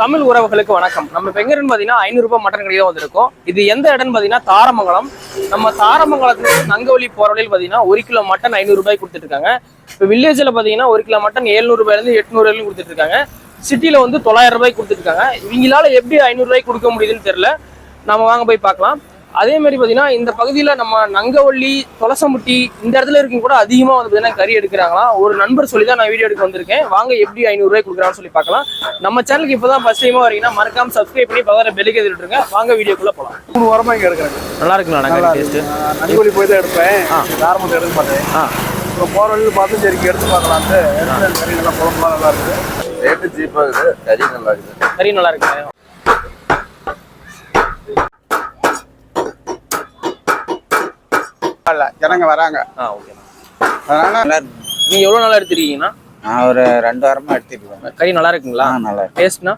தமிழ் உறவுகளுக்கு வணக்கம். நம்ம இப்போ எங்க இருந்து பார்த்தீங்கன்னா 500 ரூபாய் மட்டன் கடையில் வந்திருக்கோம். இது எந்த இடம்னு பார்த்தீங்கன்னா தாரமங்கலம். நம்ம தாரமங்கலத்துல நங்கவழி போற வழியில் பார்த்தீங்கன்னா 1 கிலோ மட்டன் 500 ரூபாய் கொடுத்துட்டு இருக்காங்க. இப்போ வில்லேஜில் பார்த்தீங்கன்னா 1 கிலோ மட்டன் 700 ரூபாயிலிருந்து 800 ரூபாயிலும் கொடுத்துட்டு இருக்காங்க. சிட்டியில் வந்து 900 ரூபாய்க்கு கொடுத்துட்டு இருக்காங்க. இவங்களால எப்படி 500 ரூபாய்க்கு கொடுக்க முடியுதுன்னு தெரியல. நம்ம வாங்க போய் பார்க்கலாம். அதே மாதிரி பார்த்தீங்கன்னா இந்த பகுதியில் நம்ம நங்கவள்ளி தொலசமுட்டி இந்த இடத்துல இருக்கும் கூட அதிகமாக வந்து பார்த்தீங்கன்னா கறி எடுக்கிறாங்களாம். ஒரு நண்பர் சொல்லி தான் நான் வீடியோ எடுக்க வந்திருக்கேன். வாங்க எப்படி 500 ரூபாய் கொடுக்குறான்னு சொல்லி பார்க்கலாம். நம்ம சேனலுக்கு இப்போ தான் ஃபர்ஸ்ட் டைமாக வரீங்கன்னா மறக்காம சப்ஸ்கிரைப் பண்ணி பக்கத்தில் பெல்லுக்கு எழுதிட்டுருங்க. வாங்க வீடியோக்குள்ளே போகலாம். 3 வாரமா இங்கே எடுக்கிறேன். நல்லா இருக்குங்களா டேஸ்ட்டு? நங்கவள்ளி போய் தான் எடுப்பேன். தாரமங்கலம் எடுக்க மாட்டேன். இப்போ போகிற வழியில் பார்த்து சரி எடுத்து பார்க்கலான்ட்டு கறி நல்லா குழம்புலாம் நல்லா இருக்குது. ரேட்டு சீப்பாக இருக்குது. கறி நல்லா இருக்குது. கறி நல்லா இருக்கு. ஜனங்க வராங்க. ஓகே. அதனால நீங்க எவ்வளவு நாளா எடுத்துருக்கீங்கன்னா? நான் ஒரு 2 வாரமா எடுத்துருக்கேன். கறி நல்லா இருக்குங்களா? நல்லா டேஸ்ட்னா